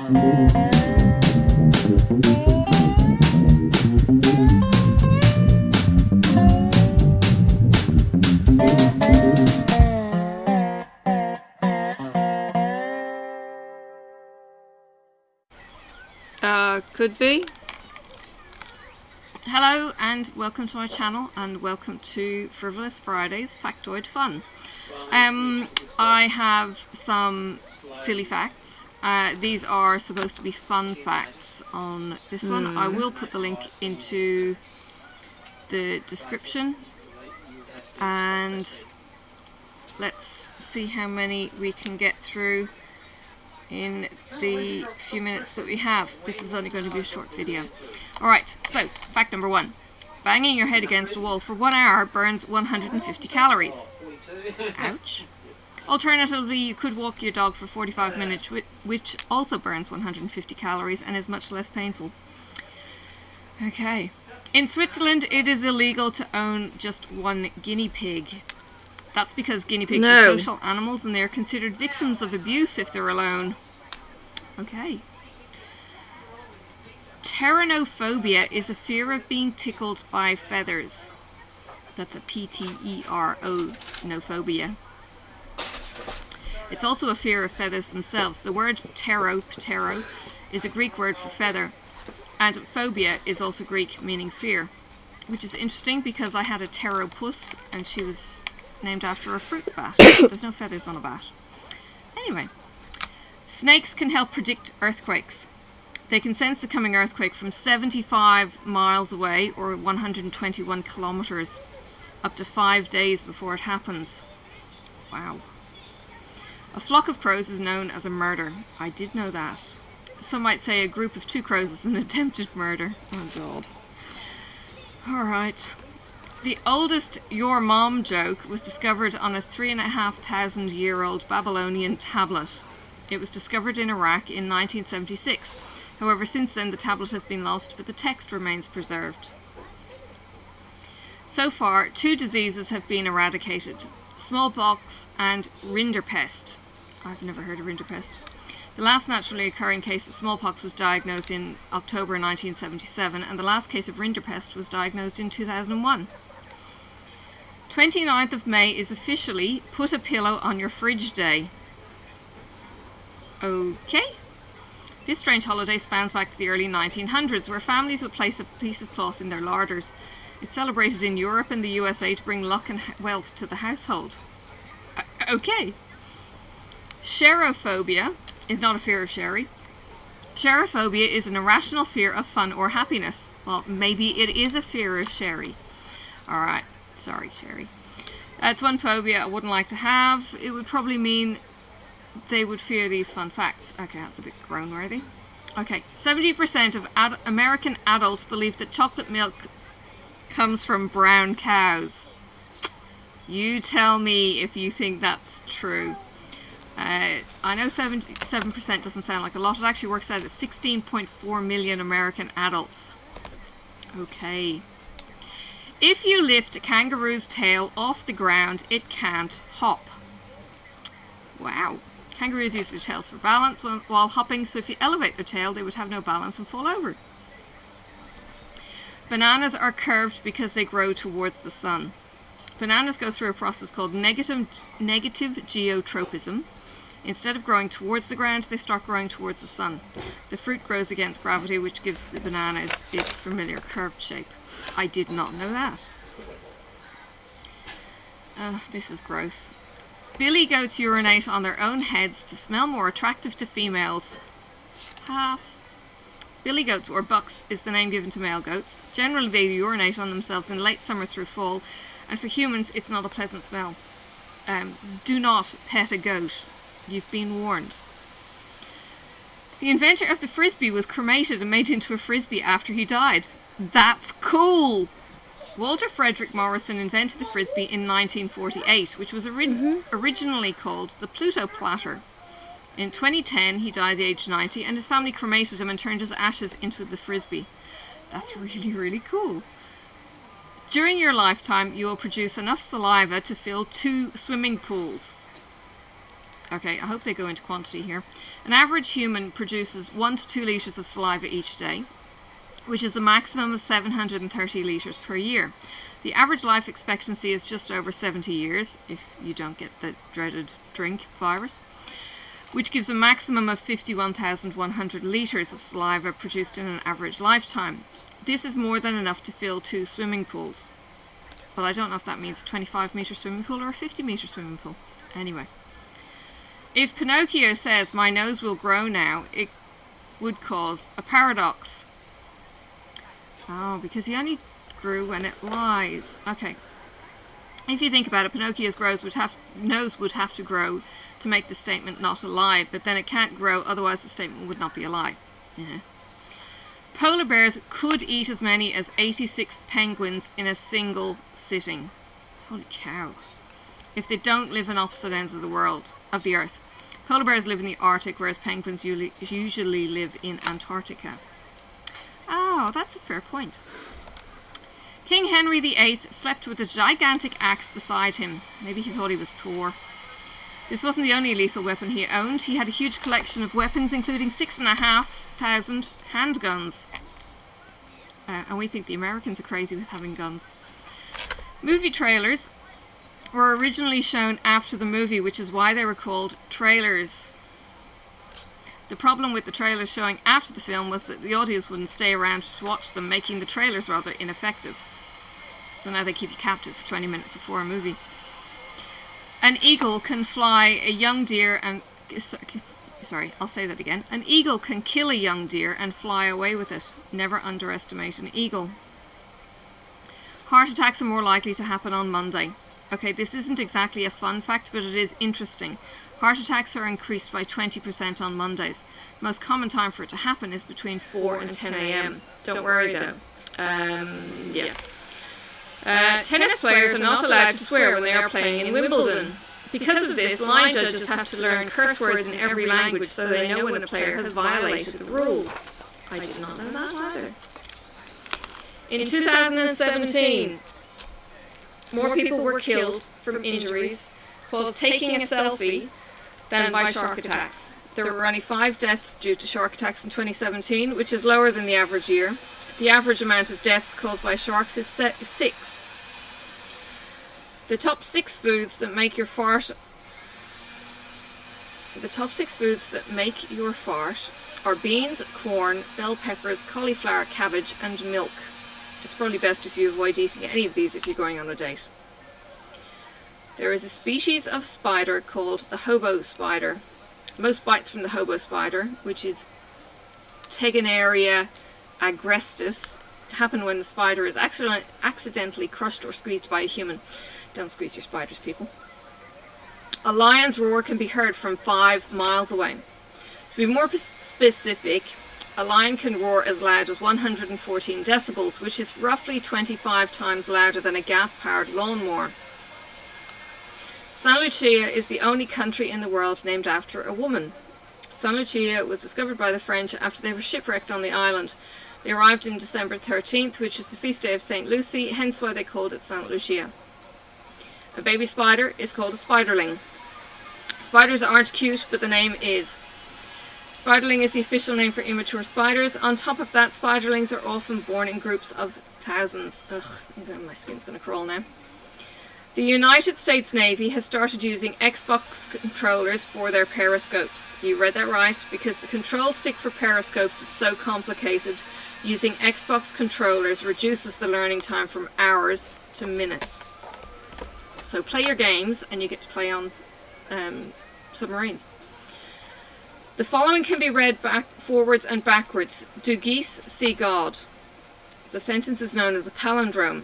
Could be. Hello and welcome to my channel and welcome to Frivolous Fridays Factoid Fun. I have some silly facts. These are supposed to be fun facts on this one. I will put the link into the description and let's see how many we can get through in the few minutes that we have. This is only going to be a short video. Alright, so fact number 1. Banging your head against a wall for 1 hour burns 150 calories. Ouch. Alternatively, you could walk your dog for 45 minutes, which also burns 150 calories and is much less painful. Okay. In Switzerland, it is illegal to own just one guinea pig. That's because guinea pigs are social animals and they are considered victims of abuse if they're alone. Okay. Pteronophobia is a fear of being tickled by feathers. That's a P-T-E-R-O, nophobia. It's also a fear of feathers themselves. The word ptero is a Greek word for feather, and phobia is also Greek, meaning fear, which is interesting because I had a pteropus and she was named after a fruit bat. There's no feathers on a bat. Anyway, snakes can help predict earthquakes. They can sense the coming earthquake from 75 miles away, or 121 kilometers, up to 5 days before it happens. Wow. A flock of crows is known as a murder. I did know that. Some might say a group of 2 crows is an attempted murder. Oh God. Alright. The oldest "your mom" joke was discovered on a 3,500-year-old Babylonian tablet. It was discovered in Iraq in 1976. However, since then the tablet has been lost, but the text remains preserved. So far, 2 diseases have been eradicated: smallpox and rinderpest. I've never heard of rinderpest. The last naturally occurring case of smallpox was diagnosed in October 1977, and the last case of rinderpest was diagnosed in 2001. 29th of May is officially Put a Pillow on Your Fridge Day. Okay. This strange holiday spans back to the early 1900s, where families would place a piece of cloth in their larders. It's celebrated in Europe and the USA to bring luck and wealth to the household. Okay. Cherophobia is not a fear of sherry. Cherophobia is an irrational fear of fun or happiness. Well, maybe it is a fear of sherry. Alright. Sorry, Sherry. It's one phobia I wouldn't like to have. It would probably mean they would fear these fun facts. Okay, that's a bit groan-worthy. Okay, 70% of American adults believe that chocolate milk comes from brown cows. You tell me if you think that's true. I know 77% doesn't sound like a lot. It actually works out at 16.4 million American adults. Okay. If you lift a kangaroo's tail off the ground, it can't hop. Wow. Kangaroos use their tails for balance while hopping, so if you elevate their tail, they would have no balance and fall over. Bananas are curved because they grow towards the sun. Bananas go through a process called negative geotropism. Instead of growing towards the ground, they start growing towards the sun. The fruit grows against gravity, which gives the banana its familiar curved shape. I did not know that. This is gross. Billy goats urinate on their own heads to smell more attractive to females. Pass. Billy goats, or bucks, is the name given to male goats. Generally, they urinate on themselves in late summer through fall, and for humans, it's not a pleasant smell. Do not pet a goat. You've been warned. The inventor of the Frisbee was cremated and made into a Frisbee after he died. That's cool! Walter Frederick Morrison invented the Frisbee in 1948, which was originally called the Pluto Platter. In 2010, he died at the age of 90, and his family cremated him and turned his ashes into the Frisbee. That's really, really cool. During your lifetime, you will produce enough saliva to fill 2 swimming pools. Okay, I hope they go into quantity here. An average human produces 1 to 2 litres of saliva each day, which is a maximum of 730 litres per year. The average life expectancy is just over 70 years, if you don't get the dreaded drink virus, which gives a maximum of 51,100 litres of saliva produced in an average lifetime. This is more than enough to fill 2 swimming pools. But I don't know if that means a 25-metre swimming pool or a 50-metre swimming pool. Anyway. If Pinocchio says, "My nose will grow now," it would cause a paradox. Oh, because he only grew when it lies. Okay. If you think about it, Pinocchio's nose would have to grow to make the statement not a lie, but then it can't grow, otherwise the statement would not be a lie. Yeah. Polar bears could eat as many as 86 penguins in a single sitting. Holy cow. If they don't live in opposite ends of the Earth. Polar bears live in the Arctic, whereas penguins usually live in Antarctica. Oh, that's a fair point. King Henry VIII slept with a gigantic axe beside him. Maybe he thought he was Thor. This wasn't the only lethal weapon he owned. He had a huge collection of weapons, including 6,500 handguns. And we think the Americans are crazy with having guns. Movie trailers were originally shown after the movie, which is why they were called trailers. The problem with the trailers showing after the film was that the audience wouldn't stay around to watch them, making the trailers rather ineffective. So now they keep you captive for 20 minutes before a movie. An eagle can fly a young deer and... Sorry, I'll say that again. An eagle can kill a young deer and fly away with it. Never underestimate an eagle. Heart attacks are more likely to happen on Monday. Okay, this isn't exactly a fun fact, but it is interesting. Heart attacks are increased by 20% on Mondays. The most common time for it to happen is between 4 and 10 a.m. Don't worry though. Tennis players are not allowed to swear when they are playing in Wimbledon. Because of this, line judges have to learn curse words in every language so they know when a player has violated the rules. I did not know that either. In 2017, more people were killed from injuries whilst taking a selfie than by shark attacks. There were only 5 deaths due to shark attacks in 2017, which is lower than the average year. The average amount of deaths caused by sharks is 6. The top 6 foods that make your fart are beans, corn, bell peppers, cauliflower, cabbage, and milk. It's probably best if you avoid eating any of these if you're going on a date. There is a species of spider called the hobo spider. Most bites from the hobo spider, which is Tegenaria agrestis, happen when the spider is accidentally crushed or squeezed by a human. Don't squeeze your spiders, people. A lion's roar can be heard from 5 miles away. To be more specific, a lion can roar as loud as 114 decibels, which is roughly 25 times louder than a gas-powered lawnmower. Saint Lucia is the only country in the world named after a woman. Saint Lucia was discovered by the French after they were shipwrecked on the island. They arrived on December 13th, which is the feast day of St. Lucy, hence why they called it Saint Lucia. A baby spider is called a spiderling. Spiders aren't cute, but the name is. Spiderling is the official name for immature spiders. On top of that, spiderlings are often born in groups of thousands. Ugh, my skin's going to crawl now. The United States Navy has started using Xbox controllers for their periscopes. You read that right, because the control stick for periscopes is so complicated. Using Xbox controllers reduces the learning time from hours to minutes. So play your games and you get to play on submarines. The following can be read forwards and backwards. Do geese see God? The sentence is known as a palindrome.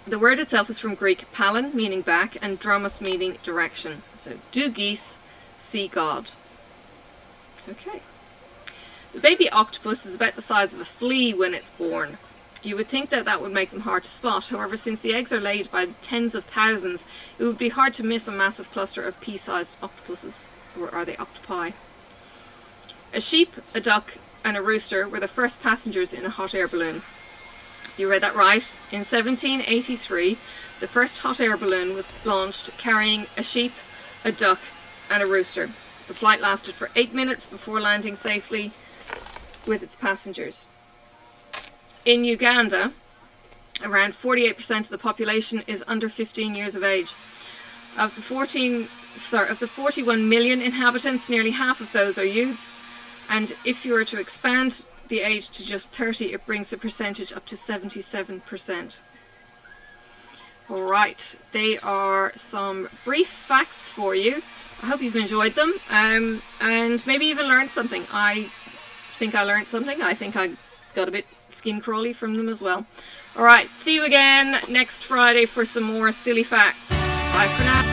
The word itself is from Greek palin, meaning back, and dromos, meaning direction. So, do geese see God? Okay. The baby octopus is about the size of a flea when it's born. You would think that that would make them hard to spot. However, since the eggs are laid by tens of thousands, it would be hard to miss a massive cluster of pea-sized octopuses. Or are they octopi? A sheep, a duck, and a rooster were the first passengers in a hot air balloon. You read that right. In 1783, the first hot air balloon was launched carrying a sheep, a duck, and a rooster. The flight lasted for 8 minutes before landing safely with its passengers. In Uganda, around 48% of the population is under 15 years of age. Of the 41 million inhabitants, nearly half of those are youths. And if you were to expand the age to just 30, it brings the percentage up to 77%. Alright, they are some brief facts for you. I hope you've enjoyed them, and maybe even learned something. I think I learned something. I think I got a bit skin crawly from them as well. Alright, see you again next Friday for some more silly facts. Bye for now.